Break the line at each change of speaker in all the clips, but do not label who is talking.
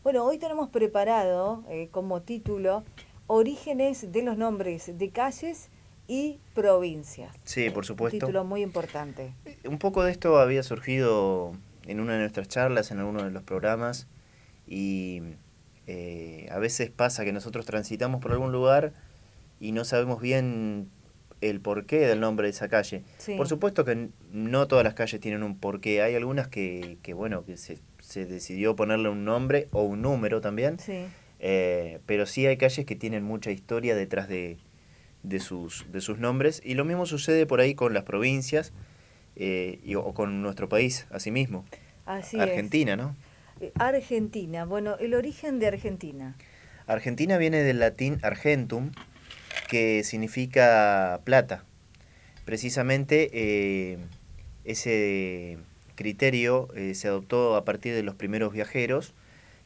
Bueno, hoy tenemos preparado como título Orígenes de los nombres de calles y provincias.
Sí, por
Un
supuesto.
título muy importante.
Un poco de esto había surgido en una de nuestras charlas, en alguno de los programas, y a veces pasa que nosotros transitamos por algún lugar y no sabemos bien el porqué del nombre de esa calle. Por
Sí,
supuesto que no todas las calles tienen un porqué, hay algunas bueno, que se decidió ponerle un nombre o un número también,
sí.
pero sí hay calles que tienen mucha historia detrás de sus nombres, y lo mismo sucede por ahí con las provincias o con nuestro país, asimismo,
Así es.
Argentina, ¿no?
Argentina. Bueno, el origen de Argentina.
Argentina viene del latín argentum, que significa plata. Precisamente ese criterio se adoptó a partir de los primeros viajeros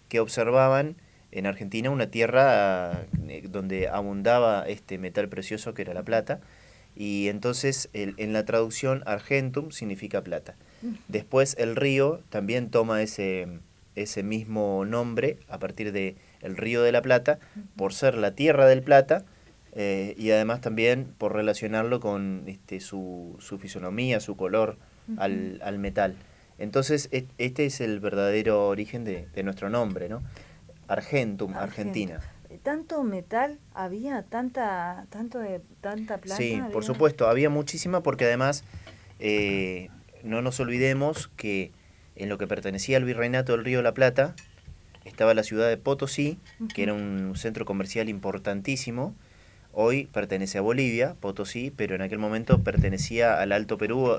que observaban en Argentina una tierra donde abundaba este metal precioso que era la plata, y entonces en la traducción argentum significa plata.
Ujú,
Después el río también toma ese mismo nombre a partir de el Río de la Plata,
ujú,
por ser la tierra del plata, y además también por relacionarlo con su fisonomía, su color
ujú.
al metal. Entonces, este es el verdadero origen de nuestro nombre, ¿no? Argentum,
Argento.
Argentina.
¿Tanto metal había? ¿Tanta
Sí,
plata
por
había?
supuesto, había muchísima porque además eh, no nos olvidemos que en lo que pertenecía al Virreinato del Río de la Plata estaba la ciudad de Potosí, que
Ujú.
era un centro comercial importantísimo. Hoy pertenece a Bolivia, Potosí, pero en aquel momento pertenecía al Alto Perú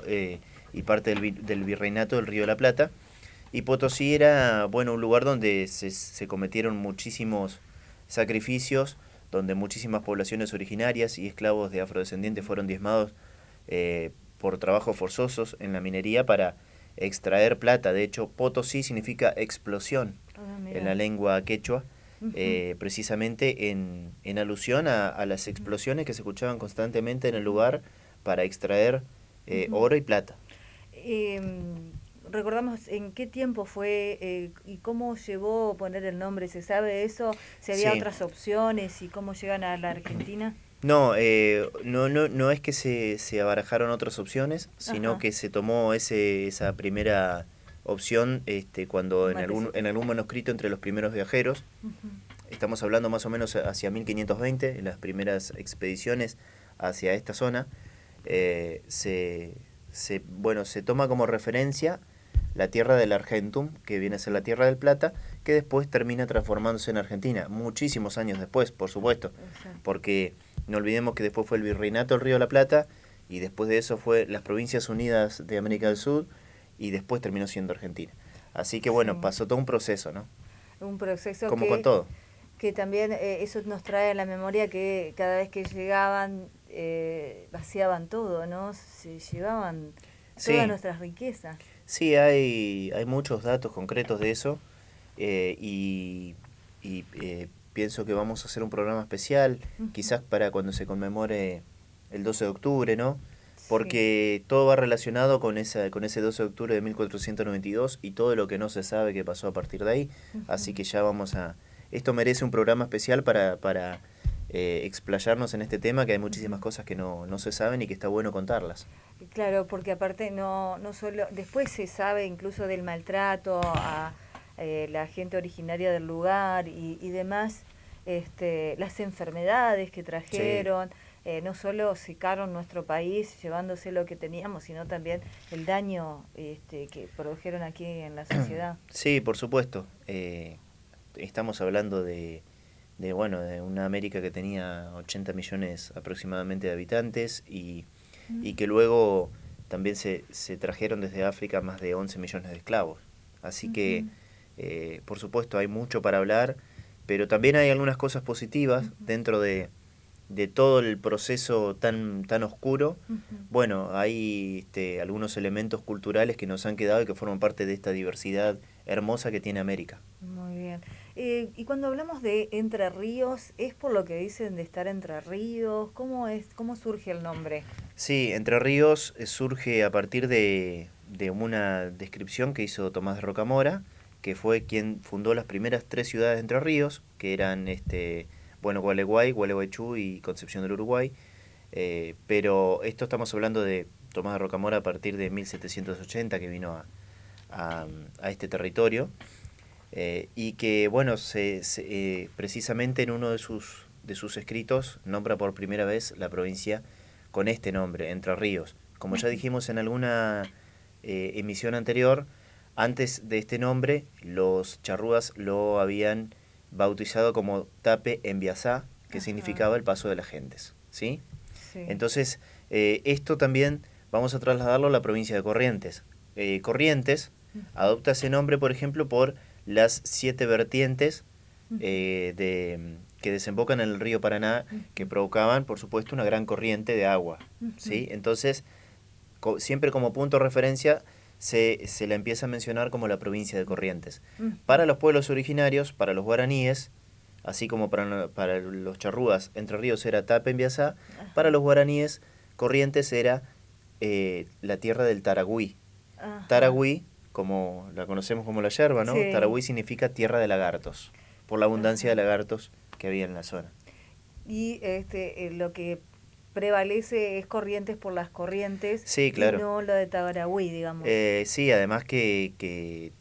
y parte del Virreinato del Río de la Plata. Y Potosí era, bueno, un lugar donde se cometieron muchísimos sacrificios, donde muchísimas poblaciones originarias y esclavos de afrodescendientes fueron diezmados por trabajos forzosos en la minería para extraer plata. De hecho, Potosí significa explosión
Ah,
en
mira.
la lengua quechua,
Ujú,
precisamente en alusión a las
ujú,
explosiones que se escuchaban constantemente en el lugar para extraer
ujú.
oro y plata.
Recordamos en qué tiempo fue y cómo llegó a poner el nombre. ¿Se sabe eso? ¿Si había
Sí,
otras opciones y cómo llegan a la Argentina?
no, no es que se abarajaron otras opciones, sino
Ajá,
que se tomó esa primera opción cuando
matecito.
en algún manuscrito entre los primeros viajeros,
Ujú,
estamos hablando más o menos hacia 1520, en las primeras expediciones hacia esta zona, eh, se, bueno, se toma como referencia la tierra del Argentum, que viene a ser la tierra del Plata, que después termina transformándose en Argentina, muchísimos años después, por supuesto,
exacto.
porque no olvidemos que después fue el Virreinato del Río de la Plata, y después de eso fue las Provincias Unidas de América del
Ujú,
Sur, y después terminó siendo Argentina. Así que bueno,
sí,
pasó todo un proceso, ¿no?
un proceso
Como con todo.
que también eso nos trae a la memoria que cada vez que llegaban vaciaban todo, ¿no? Se llevaban todas
Sí,
nuestras riquezas.
sí, hay muchos datos concretos de eso, eh, y, y pienso que vamos a hacer un programa especial,
Ujú,
quizás para cuando se conmemore el 12 de octubre, ¿no?
sí.
Porque todo va relacionado con ese 12 de octubre de 1492 y todo lo que no se sabe que pasó a partir de ahí.
Ujú.
Así que ya vamos a... Esto merece un programa especial para explayarnos en este tema, que hay muchísimas
Ujú.
cosas que no se saben y que está bueno contarlas.
Claro, porque aparte no solo, después se sabe incluso del maltrato a la gente originaria del lugar y demás, las enfermedades que
Sí.
trajeron, no solo secaron nuestro país llevándose lo que teníamos, sino también el daño que produjeron aquí en la sociedad.
Sí, por supuesto. Estamos hablando bueno, de una América que tenía 80 millones aproximadamente de habitantes, y
Mm,
que luego también se trajeron desde África más de 11 millones de esclavos. Así que,
ujú,
por supuesto, hay mucho para hablar, pero también hay algunas cosas positivas
ujú,
dentro de todo el proceso tan oscuro.
ujú.
Bueno, hay algunos elementos culturales que nos han quedado y que forman parte de esta diversidad hermosa que tiene América.
Muy bien. Y cuando hablamos de Entre Ríos, ¿es por lo que dicen de estar entre ríos? ¿Cómo es, cómo surge el nombre?
Sí, Entre Ríos surge a partir de una descripción que hizo Tomás de Rocamora, que fue quien fundó las primeras 3 ciudades de Entre Ríos, que eran Gualeguay, Gualeguaychú y Concepción del Uruguay. Pero esto estamos hablando de Tomás de Rocamora a partir de 1780, que vino a este territorio, y que, bueno, precisamente en uno de sus escritos nombra por primera vez la provincia con este nombre, Entre Ríos. Como ya dijimos en alguna emisión anterior, antes de este nombre, los charrúas lo habían bautizado como Tape Embiasá, que significaba el paso de las gentes, ¿sí?
Sí.
Entonces, esto también vamos a trasladarlo a la provincia de Corrientes. Corrientes adopta ese nombre, por ejemplo, por las 7 vertientes que desembocan en el río Paraná, que provocaban, por supuesto, una gran corriente de agua, ¿sí? Entonces, siempre como punto de referencia se la empieza a mencionar como la provincia de Corrientes. Para los pueblos originarios, para los guaraníes, así como para los charrúas, Entre Ríos era Tape Embiasá, para los guaraníes, Corrientes era la tierra del Taragüí. Taragüí, como la conocemos como la yerba, ¿no?
Sí.
Taragüí significa tierra de lagartos, por la abundancia de lagartos que había en la zona.
Y lo que prevalece es Corrientes por las corrientes,
Sí, claro.
y no lo de Taragüí, digamos.
Sí, además que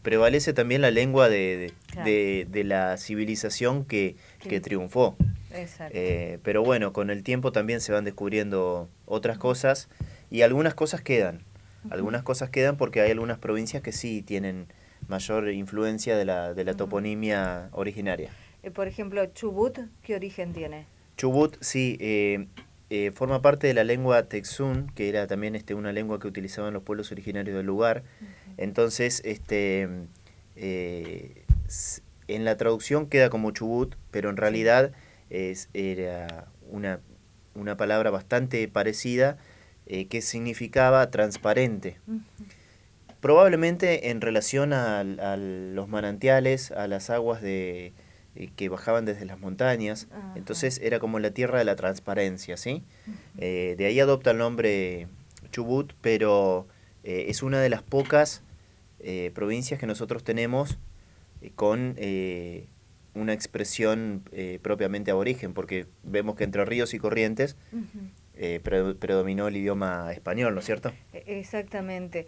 prevalece también la lengua
Claro.
de la civilización que triunfó.
Exacto.
Pero bueno, con el tiempo también se van descubriendo otras cosas y algunas cosas quedan. Algunas cosas quedan porque hay algunas provincias que sí tienen mayor influencia de la toponimia originaria.
Por ejemplo, Chubut, ¿qué origen tiene?
Chubut, sí, forma parte de la lengua Texún, que era también una lengua que utilizaban los pueblos originarios del lugar. Entonces, en la traducción queda como Chubut, pero en realidad era una palabra bastante parecida que significaba transparente. Probablemente en relación a los manantiales, a las aguas que bajaban desde las montañas. Entonces era como la tierra de la transparencia, ¿sí? De ahí adopta el nombre Chubut, pero es una de las pocas provincias que nosotros tenemos con una expresión propiamente aborigen, porque vemos que entre Ríos y Corrientes predominó el idioma español, ¿no es cierto?
Exactamente.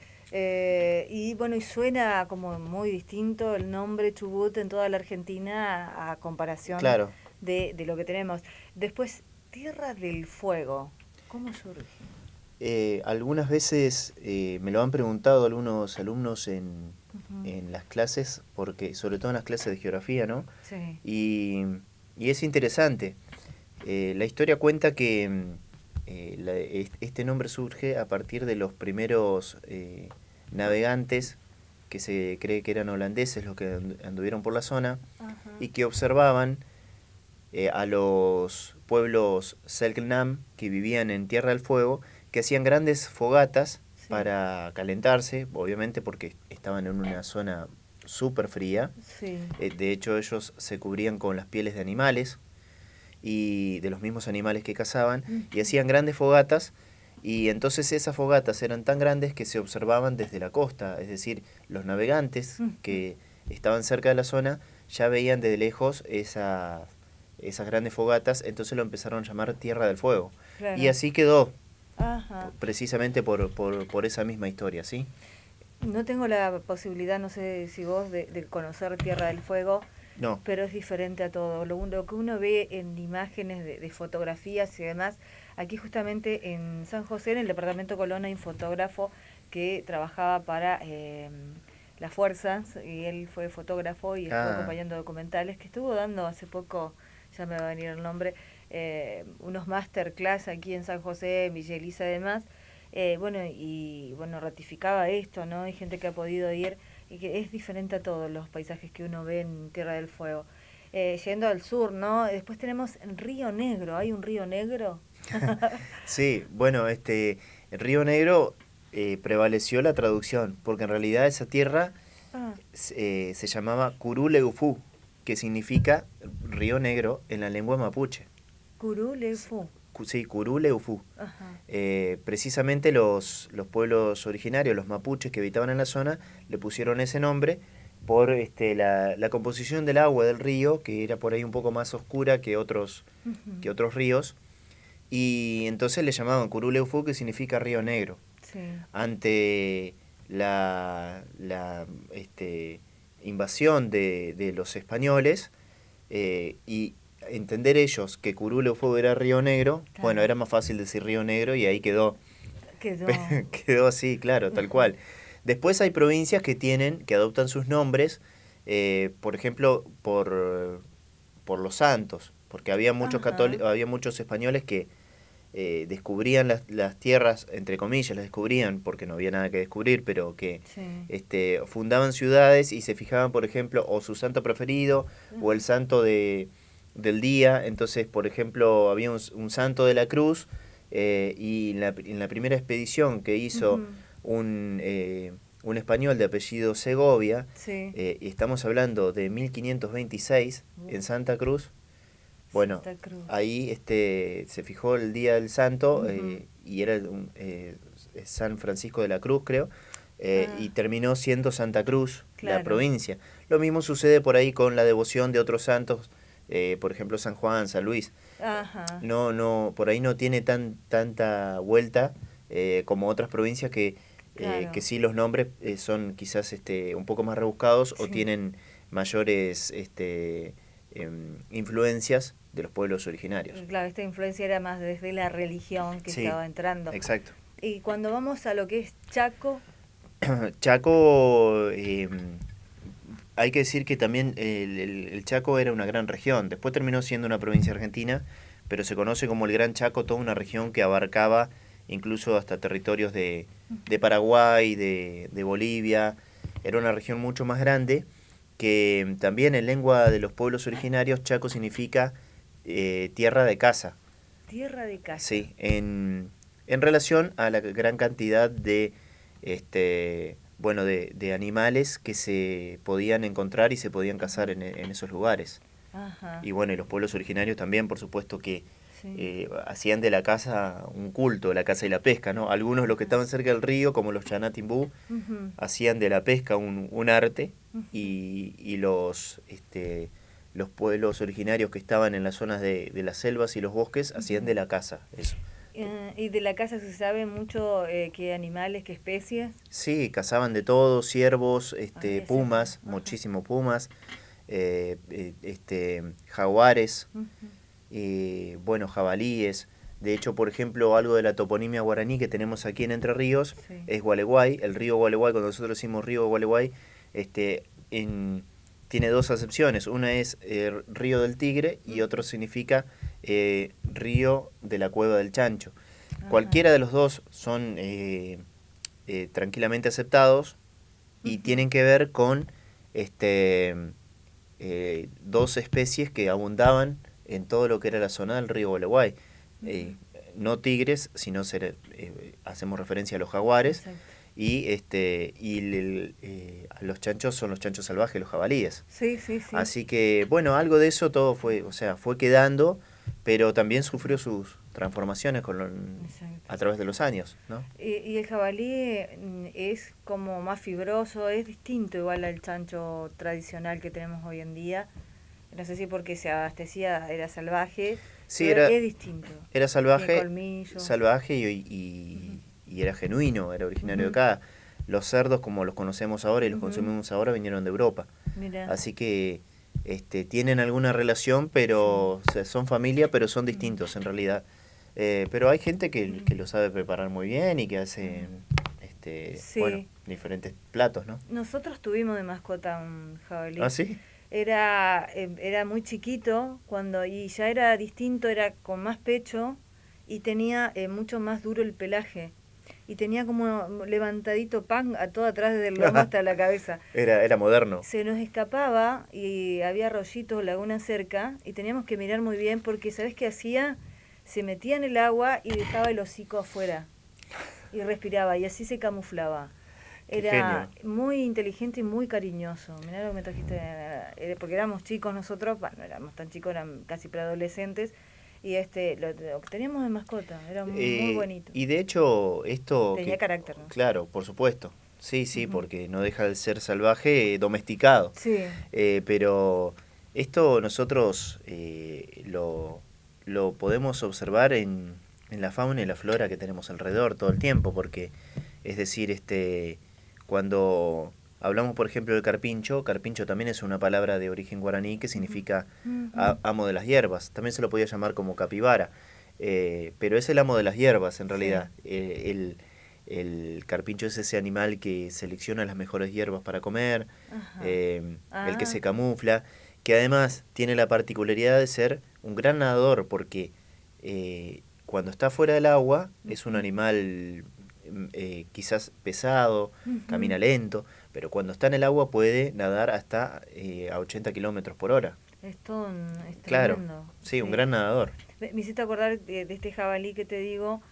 Y bueno, y suena como muy distinto el nombre Chubut en toda la Argentina a comparación
Claro.
de lo que tenemos. Después, Tierra del Fuego, ¿cómo surge?
Algunas veces me lo han preguntado algunos alumnos en las clases, porque sobre todo en las clases de geografía, ¿no?
Sí.
Y es interesante. La historia cuenta que este nombre surge a partir de los primeros navegantes que se cree que eran holandeses los que anduvieron por la zona y que observaban a los pueblos Selknam que vivían en Tierra del Fuego, que hacían grandes fogatas para calentarse, obviamente porque estaban en una zona súper fría.
Sí.
De hecho, ellos se cubrían con las pieles de animales y de los mismos animales que cazaban, y hacían grandes fogatas, y entonces esas fogatas eran tan grandes que se observaban desde la costa, es decir, los navegantes que estaban cerca de la zona ya veían desde lejos esas grandes fogatas, entonces lo empezaron a llamar Tierra del Fuego. Claro. Y así quedó, precisamente por esa misma historia, ¿sí?
No tengo la posibilidad, no sé si vos, de conocer Tierra del Fuego.
No.
Pero es diferente a todo. Lo que uno ve en imágenes de fotografías y demás, aquí justamente en San José, en el departamento Colón, hay un fotógrafo que trabajaba para las fuerzas, y él fue fotógrafo y estuvo acompañando documentales, que estuvo dando hace poco, ya me va a venir el nombre, unos masterclass aquí en San José, en Villa Elisa y demás. Bueno, ratificaba esto, ¿no? Hay gente que ha podido ir y que es diferente a todos los paisajes que uno ve en Tierra del Fuego. Yendo al sur, ¿no? Después tenemos Río Negro. ¿Hay un Río Negro?
Sí, bueno, el Río Negro prevaleció la traducción, porque en realidad esa tierra se llamaba Curuleufú, que significa Río Negro en la lengua mapuche.
Curuleufú.
Sí, Curuleufú. Precisamente los pueblos originarios, los mapuches que habitaban en la zona, le pusieron ese nombre por la composición del agua del río, que era por ahí un poco más oscura que otros ríos, y entonces le llamaban Curuleufu, que significa río negro.
Sí.
Ante la invasión de los españoles, y entender ellos que Curuleufu era río negro,
Claro.
bueno, era más fácil decir río negro y ahí quedó. Quedó así, claro, tal cual. Después hay provincias que adoptan sus nombres, por ejemplo, por los santos, porque había muchos había muchos españoles que descubrían las tierras, entre comillas, las descubrían porque no había nada que descubrir, pero que fundaban ciudades y se fijaban, por ejemplo, o su santo preferido o el santo del día. Entonces, por ejemplo, había un santo de la cruz, y en la primera expedición que hizo un español de apellido Segovia, y estamos hablando de 1526 en Santa Cruz. Bueno, ahí se fijó el día del santo, y era San Francisco de la Cruz, creo, y terminó siendo Santa Cruz, la provincia. Lo mismo sucede por ahí con la devoción de otros santos, por ejemplo San Juan, San Luis. No, por ahí no tiene tanta vuelta como otras provincias que sí los nombres son quizás un poco más rebuscados o tienen mayores influencias de los pueblos originarios.
Claro, esta influencia era más desde la religión que estaba entrando.
Exacto.
Y cuando vamos a lo que es Chaco...
Chaco, hay que decir que también el Chaco era una gran región. Después terminó siendo una provincia argentina, pero se conoce como el Gran Chaco, toda una región que abarcaba incluso hasta territorios de Paraguay, de Bolivia. Era una región mucho más grande, que también en lengua de los pueblos originarios, Chaco significa tierra de caza.
Tierra de caza.
Sí, en relación a la gran cantidad de de animales que se podían encontrar y se podían cazar en esos lugares. Y bueno, y los pueblos originarios también, por supuesto que hacían de la caza un culto, la caza y la pesca, ¿no? Algunos de los que estaban cerca del río, como los Chanatimbú, hacían de la pesca un arte, y los pueblos originarios que estaban en las zonas de las selvas y los bosques hacían de la caza, eso.
¿Y de la caza se sabe mucho qué animales, qué especies?
Sí, cazaban de todo, ciervos, pumas, muchísimo pumas, jaguares, jabalíes. De hecho, por ejemplo, algo de la toponimia guaraní que tenemos aquí en Entre Ríos es Gualeguay. El río Gualeguay, cuando nosotros decimos río Gualeguay, tiene dos acepciones. Una es río del Tigre y otro significa río de la Cueva del Chancho. Cualquiera de los dos son tranquilamente aceptados y tienen que ver con dos especies que abundaban en todo lo que era la zona del río Gualeguay. No tigres, sino hacemos referencia a los jaguares. Exacto. Y a los chanchos son los chanchos salvajes, los jabalíes.
Sí.
Así que, bueno, algo de eso todo fue quedando, pero también sufrió sus transformaciones a través de los años, ¿no?
Y el jabalí es como más fibroso, es distinto igual al chancho tradicional que tenemos hoy en día. No sé si porque se abastecía, era salvaje,
sí,
pero es distinto.
Era salvaje,
y
era genuino, era originario de acá. Los cerdos, como los conocemos ahora y los consumimos ahora, vinieron de Europa.
Mirá.
Así que tienen alguna relación, pero o sea, son familia, pero son distintos en realidad. Pero hay gente que lo sabe preparar muy bien y que hace diferentes platos, ¿no?
Nosotros tuvimos de mascota un jabalí.
¿Ah, sí?
Era muy chiquito y ya era distinto, era con más pecho y tenía mucho más duro el pelaje. Y tenía como levantadito a todo atrás del lomo hasta la cabeza.
Era moderno.
Se nos escapaba y había arroyitos, laguna cerca, y teníamos que mirar muy bien porque, ¿sabés qué hacía? Se metía en el agua y dejaba el hocico afuera. Y respiraba, y así se camuflaba. Era muy inteligente y muy cariñoso. Mirá lo que me trajiste, porque éramos chicos nosotros, no éramos tan chicos, eran casi preadolescentes. Y lo que teníamos de mascota, era muy bonito.
Y de hecho, esto...
Tenía carácter, ¿no?
Claro, por supuesto. sí, sí, porque no deja de ser salvaje, domesticado.
Sí.
Pero esto nosotros lo podemos observar en la fauna y la flora que tenemos alrededor todo el tiempo, porque es decir, cuando hablamos por ejemplo del carpincho, carpincho también es una palabra de origen guaraní que significa amo de las hierbas, también se lo podía llamar como capibara, pero es el amo de las hierbas en realidad.
Sí.
El carpincho es ese animal que selecciona las mejores hierbas para comer,
Ajá.
el que se
Ah,
camufla, que además tiene la particularidad de ser un gran nadador, porque cuando está fuera del agua es un animal quizás pesado,
ujú.
camina lento, pero cuando está en el agua puede nadar hasta a 80 kilómetros por hora.
Es
Claro,
tremendo.
sí, un
Sí.
gran nadador.
Me hiciste acordar de este jabalí que te digo,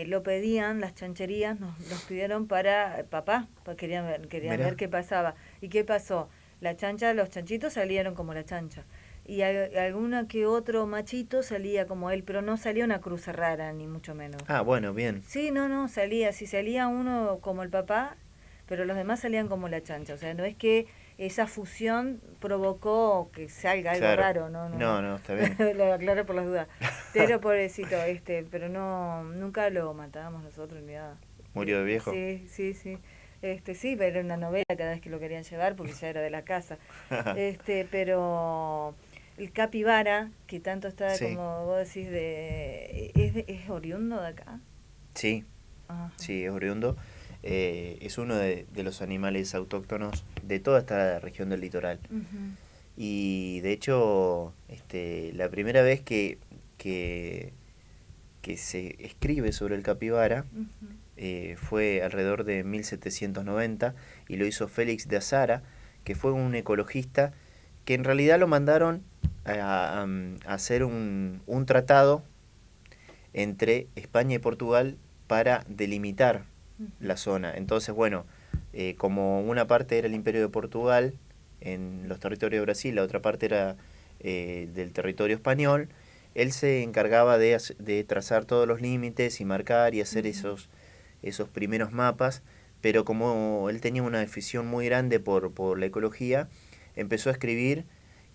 lo pedían, las chancherías nos pidieron para papá, porque querían ver
Mirá.
qué pasaba. ¿Y qué pasó? Los chanchitos salieron como la chancha. Y alguna que otro machito salía como él, pero no salía una cruza rara, ni mucho menos.
Ah, bueno, bien.
Sí, no, salía, si salía uno como el papá, pero los demás salían como la chancha. O sea, no es que esa fusión provocó que salga algo
Claro.
raro, no.
No, no, está bien.
Lo aclaro por las dudas. Pero pobrecito, pero no, nunca lo matábamos nosotros ni nada.
Murió de viejo.
Sí. Sí, pero era una novela cada vez que lo querían llevar porque ya era de la casa. Pero el capibara, que tanto está
Sí,
como vos decís es oriundo de acá.
sí,
Ajá.
sí, es oriundo. Es uno de los animales autóctonos de toda esta región del litoral.
Ujú,
Y de hecho, la primera vez que se escribe sobre el capibara
ujú.
fue alrededor de 1790 y lo hizo Félix de Azara, que fue un ecologista que en realidad lo mandaron a hacer un tratado entre España y Portugal para delimitar
Ujú.
la zona. Entonces, bueno, como una parte era el Imperio de Portugal en los territorios de Brasil, la otra parte era del territorio español, él se encargaba de trazar todos los límites y marcar y hacer
Ujú.
esos primeros mapas, pero como él tenía una afición muy grande por la ecología, empezó a escribir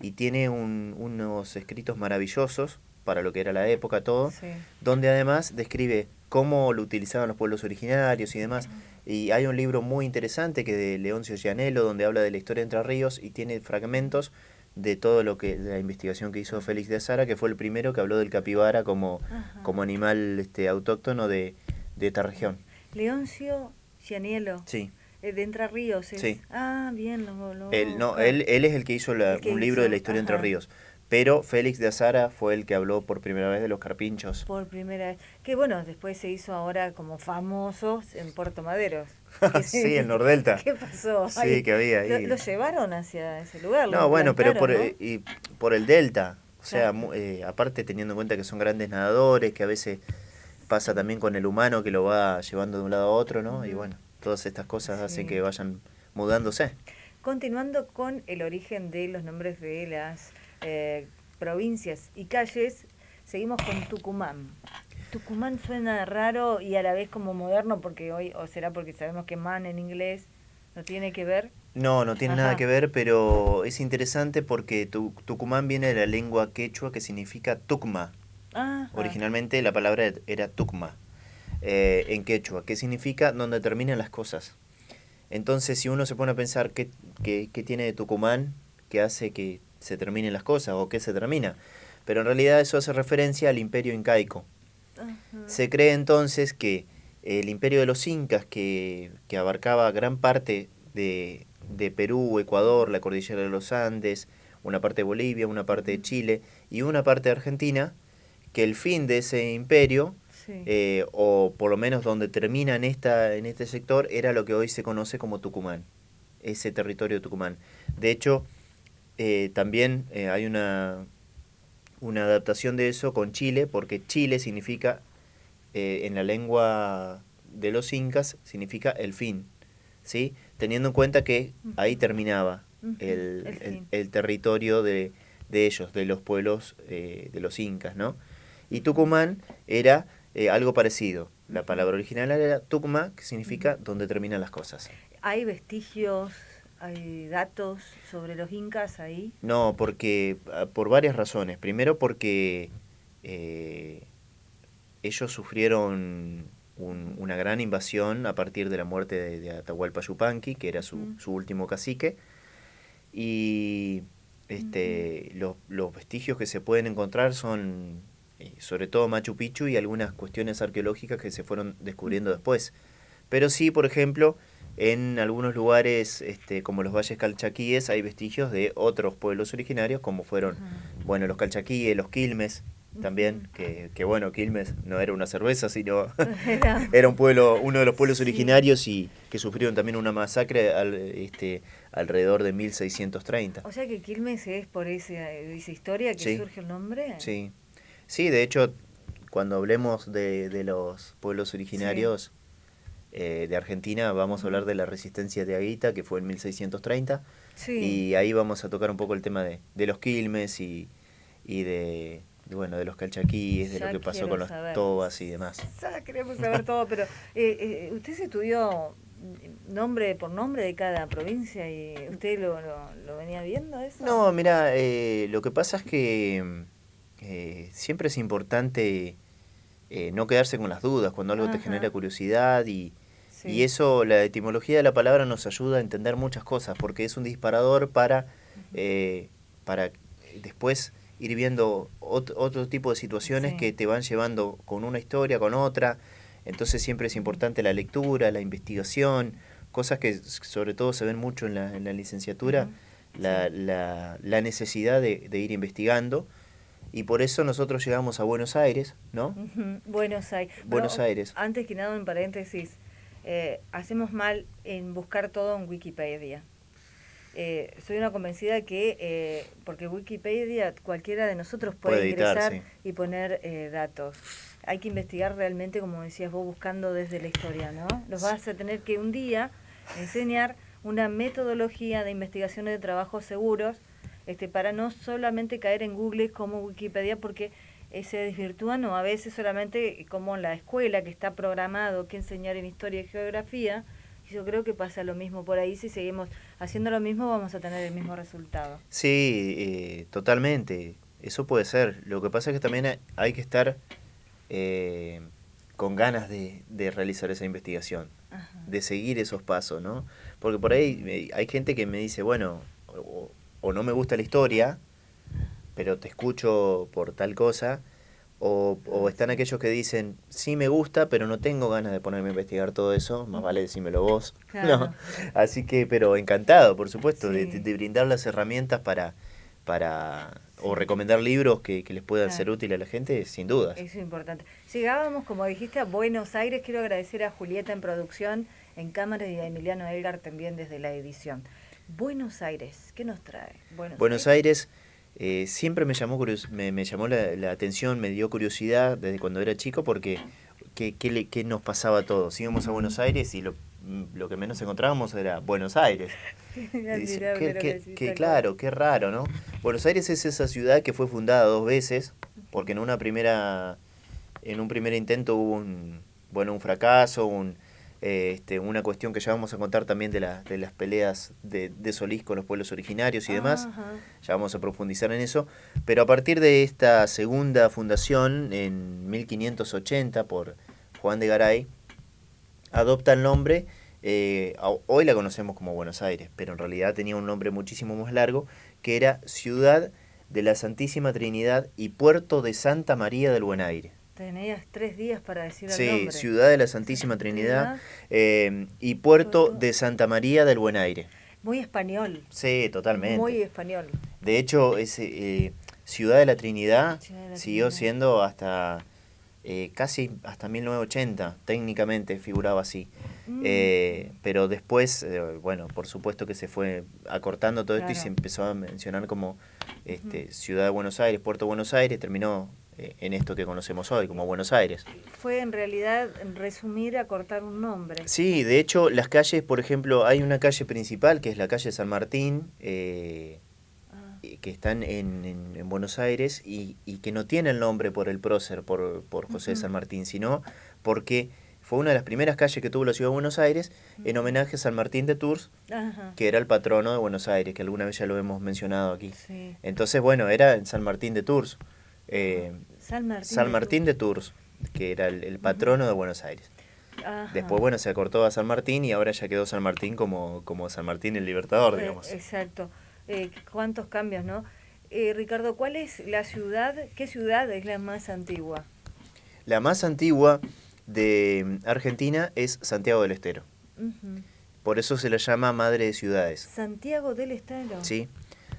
y tiene unos escritos maravillosos para lo que era la época, todo,
Sí.
donde además describe cómo lo utilizaban los pueblos originarios y demás. Y hay un libro muy interesante que es de Leoncio Gianello, donde habla de la historia de Entre Ríos y tiene fragmentos de todo de la investigación que hizo Félix de Azara, que fue el primero que habló del capibara como
Ajá.
animal autóctono de esta región.
Leoncio Gianiello,
Sí,
de Entre Ríos es.
sí.
Ah, bien, lo voy a
Él, no,
buscar.
él es el que hizo
El que
un libro de la
hizo,
historia de Entre
ajá,
Ríos, pero Félix de Azara fue el que habló por primera vez de los carpinchos.
por primera vez. Que bueno, después se hizo ahora como famosos en Puerto Maderos.
Sí, el Nordelta.
¿Qué pasó?
Sí,
Ahí,
que había
lo
ahí.
llevaron hacia ese lugar, lo
No, bueno, pero
implantaron, ¿no?
por el delta. O sea,
Claro.
aparte teniendo en cuenta que son grandes nadadores, que a veces pasa también con el humano que lo va llevando de un lado a otro, ¿no? Y
Ujú.
bueno, todas estas cosas hacen
Sí.
que vayan mudándose.
Continuando con el origen de los nombres de las provincias y calles, seguimos con Tucumán. Tucumán suena raro y a la vez como moderno porque hoy, o será porque sabemos que man en inglés no tiene que ver.
No, no tiene nada
Ajá.
que ver, pero es interesante porque Tucumán viene de la lengua quechua que significa tucma.
Ajá.
Originalmente la palabra era tucma, en quechua, que significa donde terminan las cosas. Entonces, si uno se pone a pensar qué tiene de Tucumán que hace que se terminen las cosas o qué se termina, pero en realidad eso hace referencia al imperio incaico.
Ajá.
Se cree entonces que el imperio de los incas, que abarcaba gran parte de Perú, Ecuador, la cordillera de los Andes, una parte de Bolivia, una parte de Chile y una parte de Argentina, que el fin de ese imperio,
Sí.
o por lo menos donde termina en este sector, era lo que hoy se conoce como Tucumán, ese territorio de Tucumán. De hecho, también hay una adaptación de eso con Chile, porque Chile significa, en la lengua de los incas, significa el fin, ¿sí? Teniendo en cuenta que ahí
Ujú,
terminaba
ujú. El fin.
el territorio de ellos, de los pueblos de los incas, ¿no? Y
Ujú,
Tucumán era algo parecido. La
ujú,
palabra original era Tucma, que
ujú.
significa donde terminan las cosas.
¿Hay vestigios, hay datos sobre los incas ahí?
No, porque por varias razones. Primero porque eh, ellos sufrieron una gran invasión a partir de la muerte de Atahualpa Yupanqui, que era
Ujú,
su último cacique, y
ujú,
los vestigios que se pueden encontrar son sobre todo Machu Picchu y algunas cuestiones arqueológicas que se fueron descubriendo
ujú.
después. Pero sí, por ejemplo, en algunos lugares como los valles calchaquíes hay vestigios de otros pueblos originarios, como fueron,
Ajá.
bueno, los calchaquíes, los quilmes,
Ujú.
también, que bueno, Quilmes no era una cerveza, sino
Era,
era un pueblo, uno de los pueblos
sí.
originarios y que sufrieron también una masacre alrededor de 1630.
O sea que Quilmes es por esa historia que
Sí,
surge el nombre.
sí. Sí, de hecho, cuando hablemos de los pueblos
Sí.
originarios de Argentina, vamos a hablar
Ujú.
de la resistencia de Aguita, que fue en 1630,
Sí.
y ahí vamos a tocar un poco el tema de los quilmes y bueno, de los calchaquíes, de lo
Ya
que pasó con
quiero
los
saber.
tobas y demás.
Ya queremos saber todo, pero usted se estudió nombre por nombre de cada provincia y usted lo venía viendo eso.
No, mira, lo que pasa es que siempre es importante no quedarse con las dudas cuando algo te genera
Ajá,
curiosidad y
sí.
eso, la etimología de la palabra nos ayuda a entender muchas cosas porque es un disparador
Ujú.
para después ir viendo otro tipo de situaciones
Sí.
que te van llevando con una historia, con otra. Entonces siempre es
Ujú,
importante la lectura, la investigación, cosas que sobre todo se ven mucho en la licenciatura,
ujú, sí.
la necesidad de ir investigando. Y por eso nosotros llegamos a Buenos Aires, ¿no?
Ujú, Buenos Aires.
Buenos
Pero
Aires.
antes que nada, en paréntesis, hacemos mal en buscar todo en Wikipedia. Soy una convencida que, porque Wikipedia cualquiera de nosotros puede
Puede editar,
ingresar
sí.
y poner datos. Hay que investigar realmente, como decías vos, buscando desde la historia, ¿no? Los vas a tener que un día enseñar una metodología de investigaciones de trabajos seguros, para no solamente caer en Google como Wikipedia, porque se desvirtúan o a veces solamente como en la escuela que está programado que enseñar en historia y geografía. Y yo creo que pasa lo mismo por ahí. Si seguimos haciendo lo mismo, vamos a tener el mismo resultado.
Sí, totalmente. Eso puede ser. Lo que pasa es que también hay que estar eh, con ganas de realizar esa investigación,
Ajá.
de seguir esos pasos, ¿no? Porque por ahí
Ujú.
hay gente que me dice, bueno, o no me gusta la historia, pero te escucho por tal cosa, o
Ah,
están
sí.
aquellos que dicen, sí me gusta, pero no tengo ganas de ponerme a investigar todo eso, más vale
Ujú.
decímelo vos, ¿no?
Claro,
Así que, pero encantado, por supuesto,
sí,
de brindar las herramientas o
sí,
recomendar libros que les puedan ser
claro.
útiles a la gente, sin dudas.
Eso es importante. Llegábamos, como dijiste, a Buenos Aires. Quiero agradecer a Julieta en producción, en cámara y a Emiliano Elgar también desde la edición. Buenos Aires, ¿qué nos trae? Buenos
Buenos
Aires.
Aires siempre me llamó, me llamó la atención, me dio curiosidad desde cuando era chico porque qué nos pasaba a todos. Íbamos a Buenos
Ujú.
Aires y lo que menos encontrábamos era Buenos Aires. Y dice,
Admirable lo que decís, tal cual.
claro, qué raro, ¿no? Buenos Aires es esa ciudad que fue fundada dos veces,
Ujú.
porque en un primer intento hubo un fracaso, una cuestión que ya vamos a contar también de las peleas de Solís con los pueblos originarios y demás.
Ajá.
Ya vamos a profundizar en eso. Pero a partir de esta segunda fundación, en 1580, por Juan de Garay, adopta el nombre, hoy la conocemos como Buenos Aires, pero en realidad tenía un nombre muchísimo más largo, que era Ciudad de la Santísima Trinidad y Puerto de Santa María del Buen Aire.
Tenías 3 días para decir el
Sí,
nombre.
Ciudad de la Santísima Trinidad
Santidad,
y Puerto
Puerto.
de Santa María del Buen Aire.
Muy español.
Sí, totalmente.
Muy español.
De hecho, Ciudad de la Trinidad
Ciudad de la
siguió
Trinidad.
siendo hasta casi hasta 1980, técnicamente figuraba así.
Mm,
Pero después, bueno, por supuesto que se fue acortando todo esto y se
claro.
empezó a mencionar como
Ujú.
Ciudad de Buenos Aires, Puerto Buenos Aires, terminó en esto que conocemos hoy como Buenos Aires.
Fue en realidad resumir, acortar un nombre.
Sí, de hecho, las calles, por ejemplo, hay una calle principal que es la calle San Martín,
Ah,
que están en Buenos Aires y que no tiene el nombre por el prócer, por José de
ujú.
San Martín, sino porque fue una de las primeras calles que tuvo la ciudad de Buenos Aires en homenaje a San Martín de Tours, que era el patrono de Buenos Aires, que alguna vez ya lo hemos mencionado aquí.
Sí.
Entonces, bueno, era en San Martín de Tours.
San
Martín de Tours, que era el patrono de Buenos Aires.
Ajá.
Después, bueno, se acortó a San Martín y ahora ya quedó San Martín como San Martín el Libertador, digamos.
Exacto. Cuántos cambios, ¿no? Ricardo, ¿cuál es la ciudad, qué ciudad es la más antigua?
La más antigua de Argentina es Santiago del Estero. Por eso se la llama Madre de Ciudades.
¿Santiago del Estero?
Sí.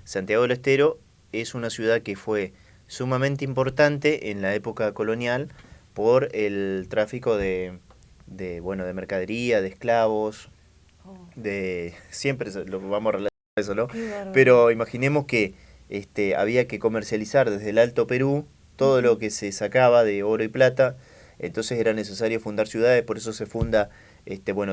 Santiago del Estero es una ciudad que fue sumamente importante en la época colonial por el tráfico de mercadería, de esclavos, siempre lo vamos a relacionar a eso, ¿no? Pero imaginemos que había que comercializar desde el Alto Perú todo lo que se sacaba de oro y plata, entonces era necesario fundar ciudades, por eso se funda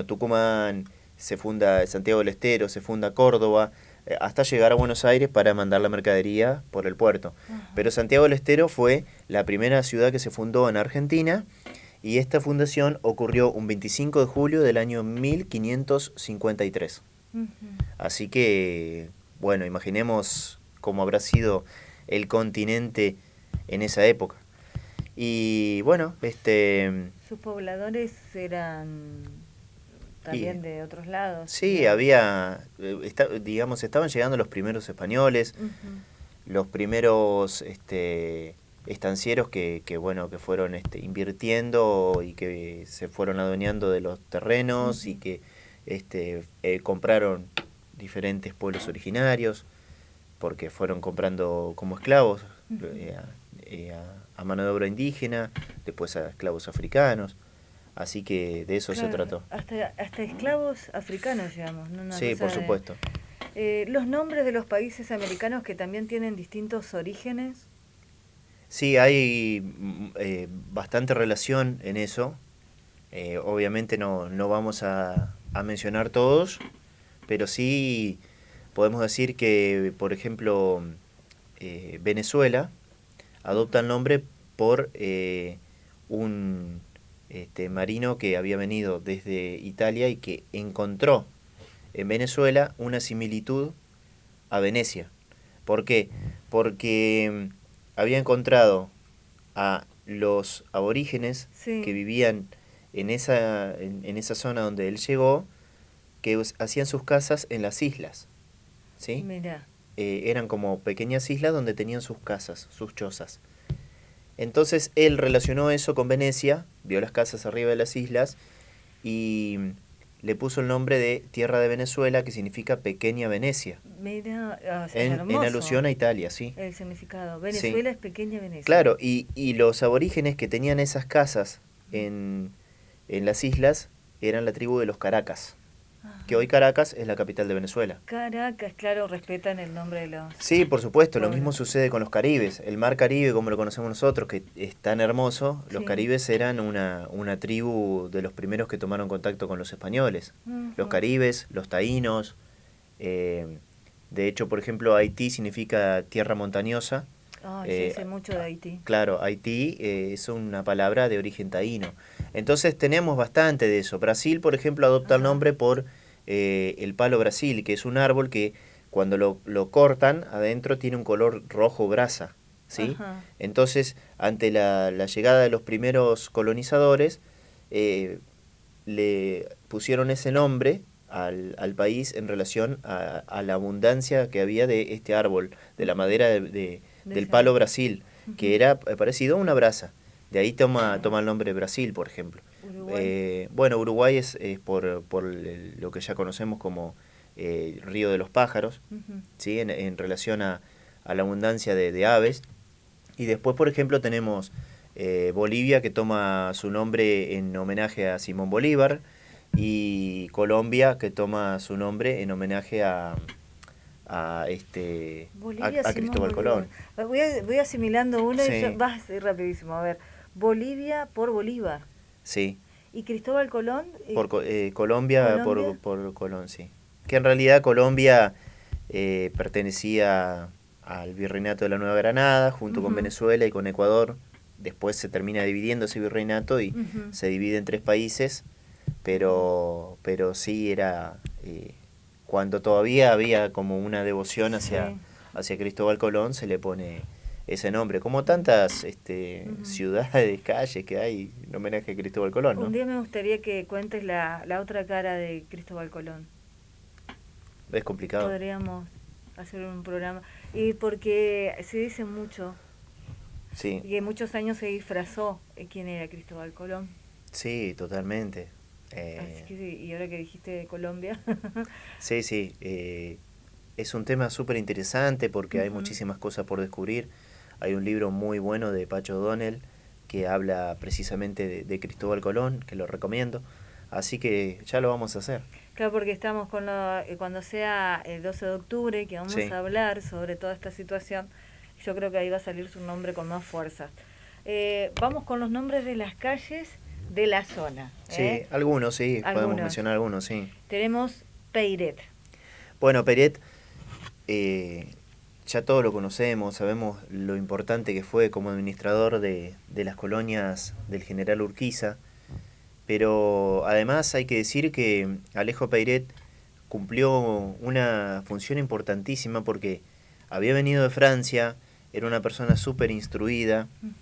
Tucumán, se funda Santiago del Estero, se funda Córdoba, hasta llegar a Buenos Aires para mandar la mercadería por el puerto. Pero Santiago del Estero fue la primera ciudad que se fundó en Argentina, y esta fundación ocurrió un 25 de julio del año 1553. Así que, bueno, imaginemos cómo habrá sido el continente en esa época. Y bueno,
sus pobladores eran también de otros lados.
Sí, había, estaban llegando los primeros españoles, los primeros estancieros que fueron invirtiendo y que se fueron adueñando de los terrenos y que compraron diferentes pueblos originarios porque fueron comprando como esclavos a mano de obra indígena, después a esclavos africanos, así que de eso se trató.
Hasta esclavos africanos, digamos, ¿no?
Sí, por supuesto.
Los nombres de los países americanos que también tienen distintos orígenes.
Sí, hay bastante relación en eso. Obviamente no vamos a mencionar todos, pero sí podemos decir que, por ejemplo, Venezuela adopta el nombre por un marino que había venido desde Italia y que encontró en Venezuela una similitud a Venecia. ¿Por qué? Porque había encontrado a los aborígenes que vivían en esa zona donde él llegó, que hacían sus casas en las islas, ¿sí?
Mirá.
Eran como pequeñas islas donde tenían sus casas, sus chozas. Entonces él relacionó eso con Venecia, vio las casas arriba de las islas y le puso el nombre de Tierra de Venezuela, que significa Pequeña Venecia.
Mira,
en alusión a Italia, sí.
El significado. Venezuela es Pequeña Venecia.
Claro, y los aborígenes que tenían esas casas en las islas eran la tribu de los Caracas, que hoy Caracas es la capital de Venezuela.
Caracas, claro, respetan el nombre de los...
Sí, por supuesto, lo mismo sucede con los Caribes. El mar Caribe, como lo conocemos nosotros, que es tan hermoso, los Caribes eran una tribu de los primeros que tomaron contacto con los españoles. Los Caribes, los taínos, de hecho, por ejemplo, Haití significa tierra montañosa.
Sí, sé mucho de Haití.
Claro, Haití es una palabra de origen taíno. Entonces tenemos bastante de eso. Brasil, por ejemplo, adopta el nombre por el palo Brasil, que es un árbol que cuando lo cortan, adentro tiene un color rojo brasa, ¿sí? Entonces, ante la llegada de los primeros colonizadores, le pusieron ese nombre al país en relación a la abundancia que había de este árbol, de la madera del palo Brasil, que era parecido a una brasa. De ahí toma el nombre Brasil, por ejemplo. Uruguay es por lo que ya conocemos como Río de los Pájaros, ¿sí? en relación a la abundancia de aves. Y después, por ejemplo, tenemos Bolivia, que toma su nombre en homenaje a Simón Bolívar, y Colombia, que toma su nombre en homenaje a Cristóbal Colón.
Voy asimilando uno y vas rapidísimo. A ver, Bolivia por Bolívar.
Sí.
¿Y Cristóbal Colón?
Por Colombia por Colón, sí. Que en realidad Colombia pertenecía al Virreinato de la Nueva Granada, junto con Venezuela y con Ecuador. después se termina dividiendo ese virreinato y
Ujú.
se divide en 3 países, pero sí era cuando todavía había como una devoción
Sí.
hacia Cristóbal Colón, se le pone ese nombre, como tantas
Ujú.
ciudades, calles que hay en homenaje a Cristóbal Colón,
Un
¿no?
día me gustaría que cuentes la otra cara de Cristóbal Colón.
Es complicado.
Podríamos hacer un programa. Y porque se dice mucho,
Sí,
y que muchos años se disfrazó quién era Cristóbal Colón.
sí, totalmente.
Así
Eh,
que sí, y ahora que dijiste de Colombia.
sí, sí. Es un tema súper interesante porque hay
Ujú.
muchísimas cosas por descubrir. Hay un libro muy bueno de Pacho O'Donnell que habla precisamente de Cristóbal Colón, que lo recomiendo. Así que ya lo vamos a hacer.
Claro, porque estamos con cuando sea el 12 de octubre, que vamos
Sí,
a hablar sobre toda esta situación, yo creo que ahí va a salir su nombre con más fuerza. Vamos con los nombres de las calles de la zona.
sí, algunos sí, podemos
Algunos.
mencionar algunos, sí.
Tenemos Peiret.
Bueno, Peret, eh, ya todos lo conocemos, sabemos lo importante que fue como administrador de las colonias del general Urquiza, pero además hay que decir que Alejo Peiret cumplió una función importantísima porque había venido de Francia, era una persona súper instruida,
Ujú.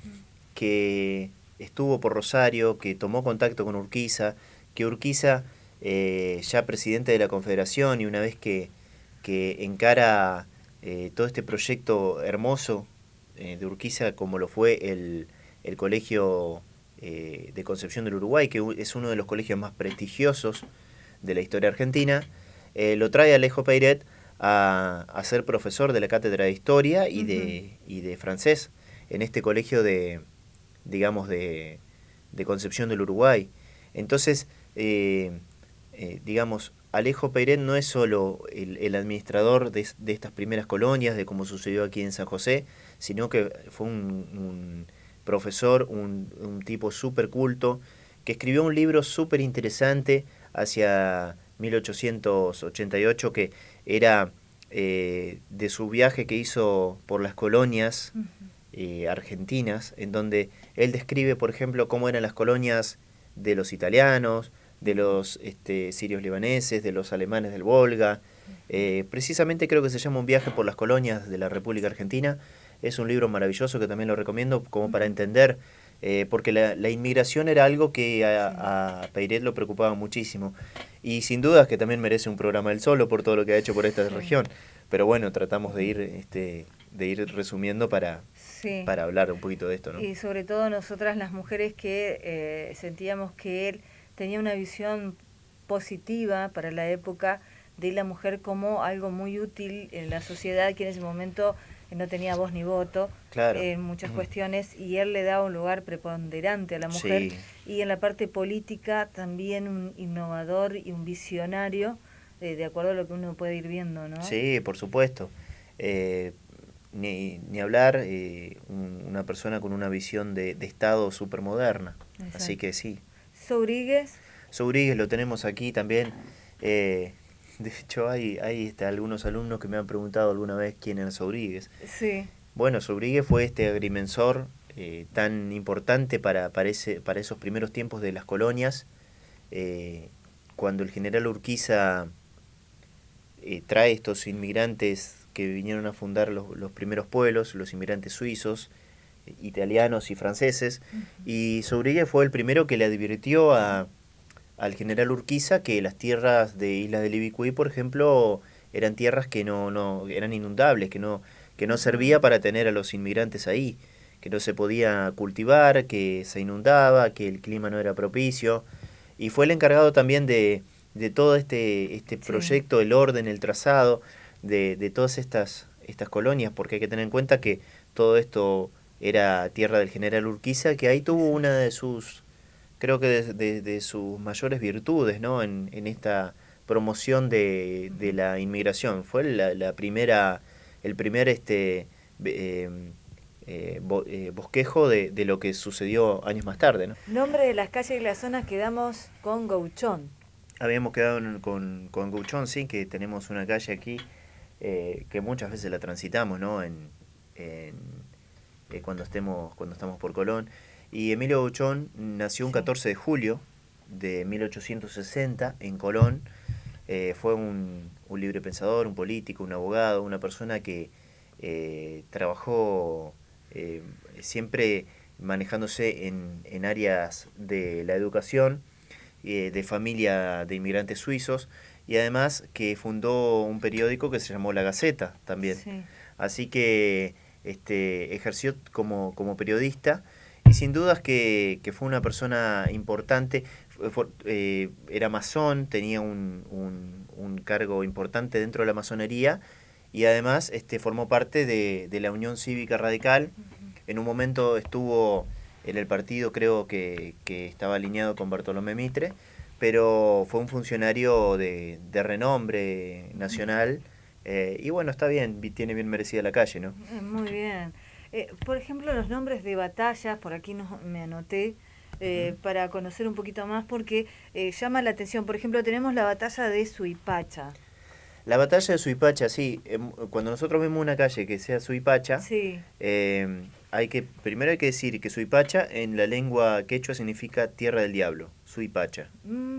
que estuvo por Rosario, que tomó contacto con Urquiza, que Urquiza, ya presidente de la Confederación, y una vez que encara todo este proyecto hermoso de Urquiza, como lo fue el Colegio de Concepción del Uruguay, que es uno de los colegios más prestigiosos de la historia argentina, lo trae Alejo Peiret a ser profesor de la cátedra de historia
Ujú.
y de francés en este colegio digamos, de Concepción del Uruguay. Entonces, digamos, Alejo Peiret no es solo el administrador de estas primeras colonias, de cómo sucedió aquí en San José, sino que fue un profesor, un tipo súper culto, que escribió un libro súper interesante hacia 1888, que era de su viaje que hizo por las colonias
Ujú.
argentinas, en donde él describe, por ejemplo, cómo eran las colonias de los italianos, de los sirios libaneses, de los alemanes del Volga. Precisamente creo que se llama Un viaje por las colonias de la República Argentina. Es un libro maravilloso que también lo recomiendo como para
Ujú.
entender, porque la inmigración era algo que
Sí.
a Peiret lo preocupaba muchísimo. Y sin dudas que también merece un programa él solo por todo lo que ha hecho por esta
Sí.
región. Pero bueno, tratamos de ir resumiendo
Sí.
para hablar un poquito de esto, ¿no?
Y sobre todo nosotras las mujeres que sentíamos que él tenía una visión positiva para la época de la mujer como algo muy útil en la sociedad, que en ese momento no tenía voz ni voto
Claro.
en muchas
Ujú.
cuestiones, y él le daba un lugar preponderante a la mujer,
Sí,
y en la parte política también un innovador y un visionario, de acuerdo a lo que uno puede ir viendo, ¿no?
sí, por supuesto. Eh, ni hablar, una persona con una visión de Estado súper moderna. Así
Exacto.
que sí.
Sobrigues.
Sobrigues lo tenemos aquí también. De hecho, hay algunos alumnos que me han preguntado alguna vez quién era Sobrigues.
Sí.
Bueno, Sobrigues fue este agrimensor tan importante para esos primeros tiempos de las colonias, cuando el general Urquiza trae estos inmigrantes que vinieron a fundar los primeros pueblos, los inmigrantes suizos, italianos y franceses,
Ujú.
y Sobrigues fue el primero que le advirtió al general Urquiza que las tierras de Islas del Ibicuí, por ejemplo, eran tierras que no eran inundables, que no
Ujú.
servía para tener a los inmigrantes ahí, que no se podía cultivar, que se inundaba, que el clima no era propicio, y fue el encargado también de todo este
Sí.
proyecto, el orden, el trazado de todas estas colonias, porque hay que tener en cuenta que todo esto era tierra del general Urquiza, que ahí tuvo una
Exacto.
de sus, creo que de sus mayores virtudes, ¿no? En esta promoción de
Ujú.
la inmigración. Fue la primera, el primer bosquejo de lo que sucedió años más tarde, ¿no?
Nombre de las calles y las zonas quedamos con Gauchón.
Habíamos quedado con Gauchón, sí, que tenemos una calle aquí que muchas veces la transitamos, ¿no? En cuando estamos por Colón. Y Emilio Buchón nació un 14 de julio de 1860 en Colón. Fue un libre pensador, un político, un abogado, una persona que trabajó siempre manejándose en áreas de la educación, de familia de inmigrantes suizos, y además que fundó un periódico que se llamó La Gaceta también.
Sí.
Así que ejerció como periodista, y sin dudas que fue una persona importante. Era masón, tenía un cargo importante dentro de la masonería, y además formó parte de la Unión Cívica Radical. En un momento estuvo en el partido, creo que estaba alineado con Bartolomé Mitre, pero fue un funcionario de renombre nacional, y bueno, está bien, tiene bien merecida la calle, ¿no?
Muy bien. Por ejemplo, los nombres de batallas, por aquí me anoté, para conocer un poquito más, porque llama la atención. Por ejemplo, tenemos la batalla de Suipacha.
La batalla de Suipacha, sí. Cuando nosotros vemos una calle que sea Suipacha,
Sí.
primero hay que decir que Suipacha en la lengua quechua significa tierra del diablo. Suipacha,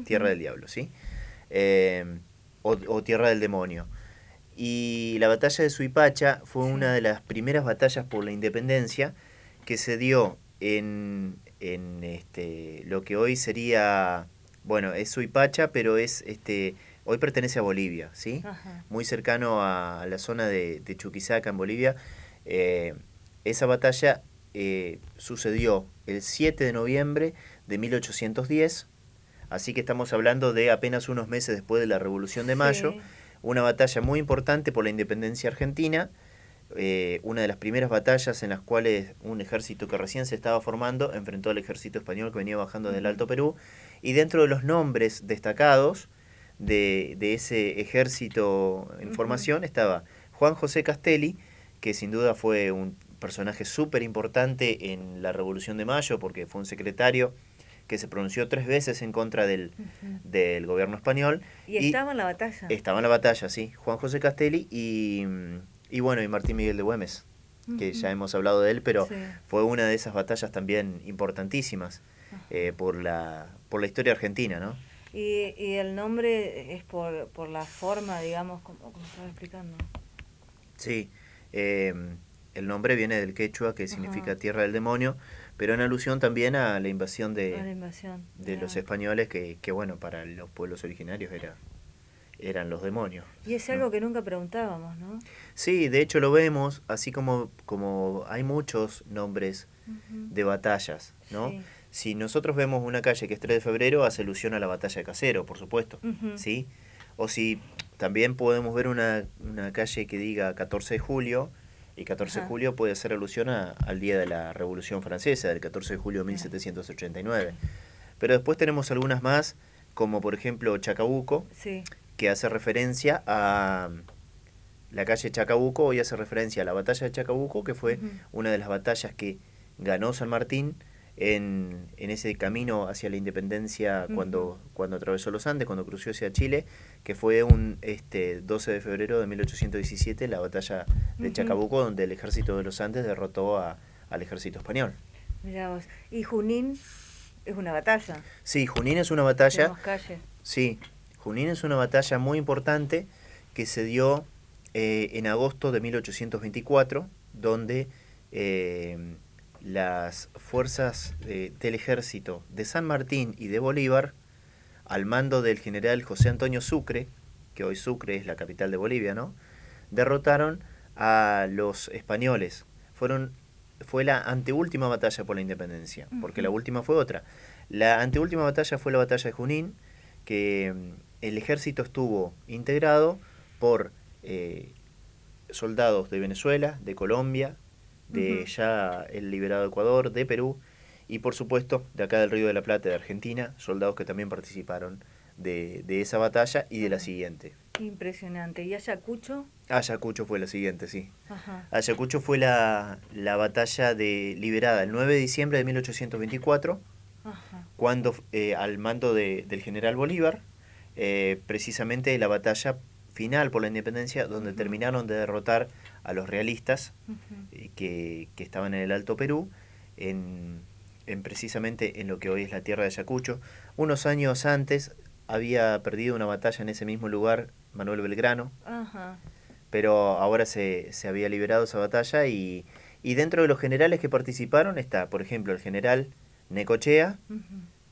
tierra del diablo, ¿sí? O tierra del demonio. Y la batalla de Suipacha fue una de las primeras batallas por la independencia que se dio en lo que hoy sería, bueno, es Suipacha, pero hoy pertenece a Bolivia, ¿sí?
Ajá.
Muy cercano a la zona de Chuquisaca, en Bolivia. Esa batalla sucedió el 7 de noviembre de 1810, así que estamos hablando de apenas unos meses después de la Revolución de Mayo. Una batalla muy importante por la independencia argentina, una de las primeras batallas en las cuales un ejército que recién se estaba formando enfrentó al ejército español que venía bajando del Alto Perú, y dentro de los nombres destacados de ese ejército en formación estaba Juan José Castelli, que sin duda fue un personaje súper importante en la Revolución de Mayo, porque fue un secretario que se pronunció 3 veces en contra del gobierno español.
¿Y estaba en la batalla?
Estaba en la batalla, sí. Juan José Castelli y Martín Miguel de Güemes, que ya hemos hablado de él, pero fue una de esas batallas también importantísimas por la historia argentina, ¿no?
Y el nombre es por la forma, digamos, como estaba explicando.
Sí, el nombre viene del quechua, que significa tierra del demonio, pero en alusión también a la invasión de los españoles, que bueno, para los pueblos originarios eran los demonios.
Y es algo que nunca preguntábamos, ¿no?
Sí, de hecho lo vemos, así como hay muchos nombres de batallas, ¿no? Sí. Si nosotros vemos una calle que es 3 de febrero, hace alusión a la batalla de Casero, por supuesto, ¿sí? O si también podemos ver una calle que diga 14 de julio, y 14 de julio puede hacer alusión al día de la Revolución Francesa, del 14 de julio de 1789. Pero después tenemos algunas más, como por ejemplo Chacabuco, que hace referencia a la calle Chacabuco, hoy hace referencia a la batalla de Chacabuco, que fue una de las batallas que ganó San Martín en ese camino hacia la independencia cuando atravesó los Andes, cuando cruzó hacia Chile, que fue un 12 de febrero de 1817, la batalla de Chacabuco, donde el ejército de los Andes derrotó al ejército español.
Mirá vos. ¿Y Junín es una batalla?
Sí, Junín es una batalla.
¿Tenemos calle?
Sí, Junín es una batalla muy importante que se dio en agosto de 1824, donde las fuerzas del ejército de San Martín y de Bolívar, al mando del general José Antonio Sucre, que hoy Sucre es la capital de Bolivia, ¿no?, derrotaron a los españoles. Fue la anteúltima batalla por la independencia, porque la última fue otra. La anteúltima batalla fue la batalla de Junín, que el ejército estuvo integrado por soldados de Venezuela, de Colombia, de ya el liberado Ecuador, de Perú, y por supuesto de acá del Río de la Plata, de Argentina, soldados que también participaron de esa batalla y de la siguiente.
Impresionante. ¿Y Ayacucho?
Ayacucho fue la siguiente, sí. Ayacucho fue la batalla liberada el 9 de diciembre de 1824, cuando al mando del general Bolívar, precisamente la batalla final por la independencia, donde terminaron de derrotar a los realistas que estaban en el Alto Perú, en precisamente en lo que hoy es la tierra de Ayacucho. Unos años antes había perdido una batalla en ese mismo lugar Manuel Belgrano, pero ahora se había liberado esa batalla y dentro de los generales que participaron está, por ejemplo, el general Necochea,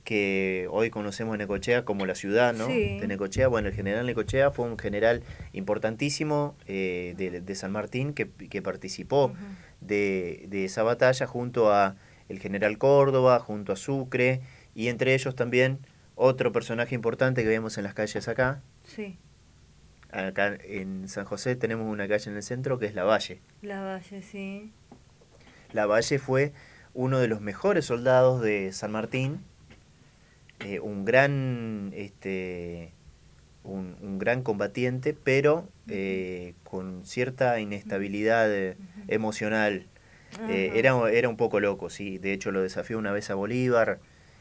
que hoy conocemos Necochea como la ciudad, ¿no?
Sí.
De Necochea. Bueno, el general Necochea fue un general importantísimo de San Martín que participó de esa batalla junto a el general Córdoba, junto a Sucre, y entre ellos también otro personaje importante que vemos en las calles acá.
Sí.
Acá en San José tenemos una calle en el centro que es Lavalle.
Lavalle, sí.
Lavalle fue uno de los mejores soldados de San Martín, un gran un gran combatiente, pero con cierta inestabilidad emocional. Era un poco loco, sí. De hecho, lo desafió una vez a Bolívar.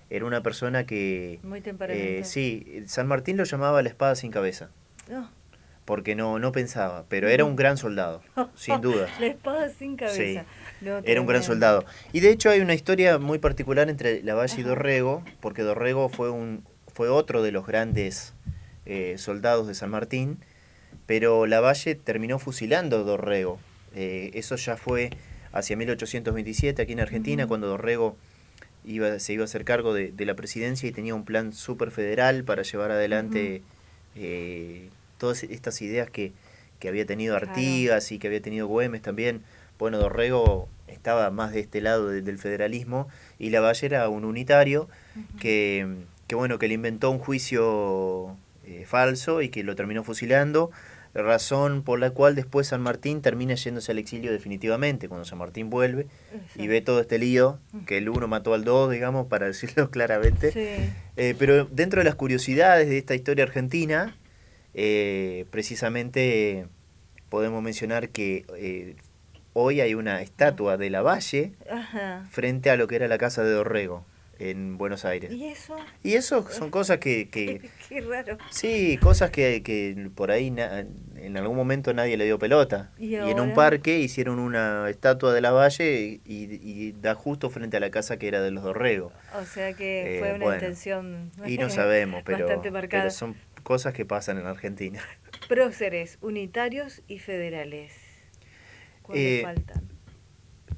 Era una persona que...
Muy temperamental.
Sí, San Martín lo llamaba la espada sin cabeza.
Oh.
Porque no pensaba, pero era un gran soldado, sin duda.
La espada sin cabeza.
Sí, era un gran soldado. Y de hecho hay una historia muy particular entre Lavalle y Dorrego, porque Dorrego fue otro de los grandes soldados de San Martín, pero Lavalle terminó fusilando a Dorrego. Eso ya fue hacia 1827 aquí en Argentina, cuando Dorrego se iba a hacer cargo de la presidencia y tenía un plan súper federal para llevar adelante todas estas ideas que había tenido Artigas y que había tenido Güemes también. Bueno, Dorrego estaba más de este lado del federalismo y Lavalle era un unitario que le inventó un juicio falso y que lo terminó fusilando, razón por la cual después San Martín termina yéndose al exilio definitivamente, cuando San Martín vuelve y ve todo este lío, que el uno mató al dos, digamos, para decirlo claramente.
Sí.
Pero dentro de las curiosidades de esta historia argentina, precisamente podemos mencionar que hoy hay una estatua de Lavalle frente a lo que era la casa de Dorrego en Buenos Aires.
¿Y eso?
Y eso son cosas que
Qué raro.
sí, cosas que por ahí en algún momento nadie le dio pelota. Y en un parque hicieron una estatua de Lavalle y da justo frente a la casa que era de los Dorrego.
O sea que fue una intención
y no sabemos,
bastante marcada.
Pero son cosas que pasan en Argentina.
Próceres, unitarios y federales. ¿Cuáles faltan?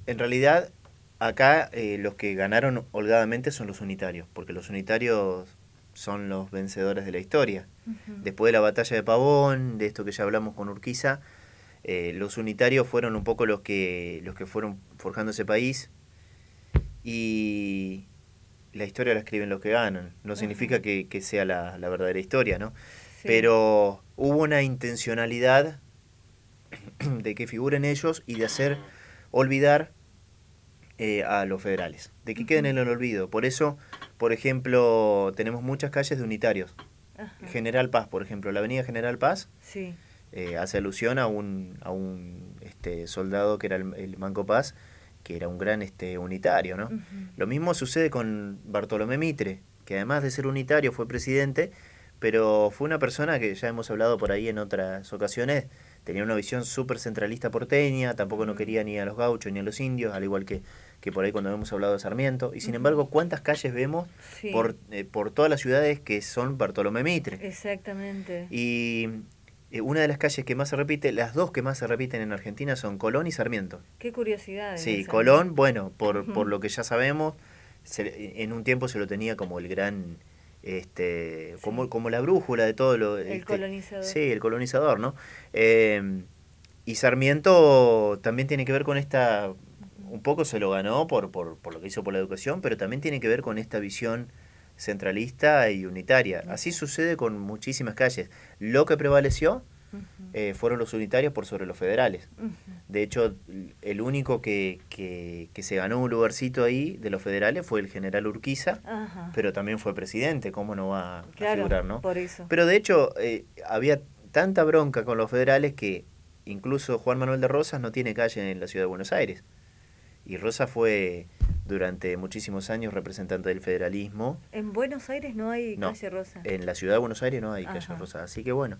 En realidad, acá los que ganaron holgadamente son los unitarios, porque los unitarios son los vencedores de la historia. Después de la batalla de Pavón, de esto que ya hablamos con Urquiza, los unitarios fueron un poco los que fueron forjando ese país, y la historia la escriben los que ganan. No significa que sea la verdadera historia, ¿no? Sí. Pero hubo una intencionalidad de que figuren ellos y de hacer olvidar a los federales, de que queden en el olvido. Por eso, por ejemplo, tenemos muchas calles de unitarios. General Paz, por ejemplo, la avenida General Paz hace alusión a un soldado que era el Manco Paz, que era un gran unitario, ¿no? Lo mismo sucede con Bartolomé Mitre, que además de ser unitario fue presidente, pero fue una persona que ya hemos hablado por ahí en otras ocasiones, tenía una visión súper centralista porteña, tampoco no quería ni a los gauchos ni a los indios, al igual que por ahí cuando hemos hablado de Sarmiento, y sin embargo, ¿cuántas calles vemos por todas las ciudades que son Bartolomé Mitre?
Exactamente.
Y una de las calles que más se repite, las dos que más se repiten en Argentina son Colón y Sarmiento.
Qué curiosidad.
Sí, Colón, bueno, por lo que ya sabemos, en un tiempo se lo tenía como el gran... como la brújula de todo lo...
El colonizador.
Sí, el colonizador, ¿no? Y Sarmiento también tiene que ver con esta... Un poco se lo ganó por lo que hizo por la educación, pero también tiene que ver con esta visión centralista y unitaria. Así sucede con muchísimas calles. Lo que prevaleció fueron los unitarios por sobre los federales. De hecho, el único que se ganó un lugarcito ahí de los federales fue el general Urquiza, pero también fue presidente, ¿cómo no va a figurar, no?
Por eso.
Pero de hecho, había tanta bronca con los federales que incluso Juan Manuel de Rosas no tiene calle en la ciudad de Buenos Aires. Y Rosas fue durante muchísimos años representante del federalismo.
¿En Buenos Aires no hay calle Rosas?
En la ciudad de Buenos Aires no hay calle Rosas. Así que bueno,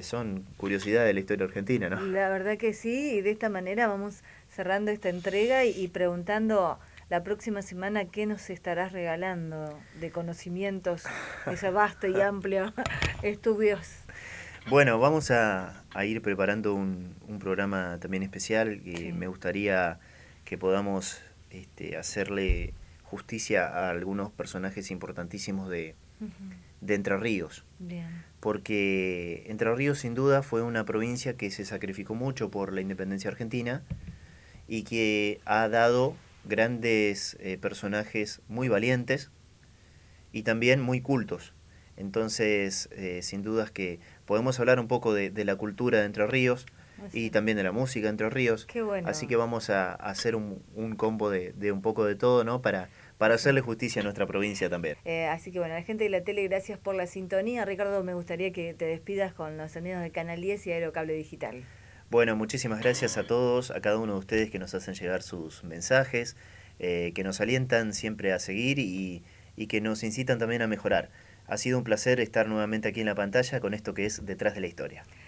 son curiosidades de la historia argentina, ¿no?
La verdad que sí, y de esta manera vamos cerrando esta entrega y preguntando la próxima semana qué nos estarás regalando de conocimientos, ese vasto y amplio estudios.
Bueno, vamos a ir preparando un programa también especial que
Sí.
me gustaría que podamos hacerle justicia a algunos personajes importantísimos
Ujú.
de Entre Ríos.
Bien.
Porque Entre Ríos sin duda fue una provincia que se sacrificó mucho por la independencia argentina y que ha dado grandes personajes muy valientes y también muy cultos. Entonces, sin dudas que podemos hablar un poco de la cultura de Entre Ríos y
Así.
también de la música de Entre Ríos.
Qué bueno.
Así que vamos a hacer un combo de un poco de todo, ¿no? Para hacerle justicia a nuestra provincia también.
Así que bueno, a la gente de la tele, gracias por la sintonía. Ricardo, me gustaría que te despidas con los sonidos de Canal 10 y Aerocable Digital.
Bueno, muchísimas gracias a todos, a cada uno de ustedes que nos hacen llegar sus mensajes, que nos alientan siempre a seguir y que nos incitan también a mejorar. Ha sido un placer estar nuevamente aquí en la pantalla con esto que es Detrás de la Historia.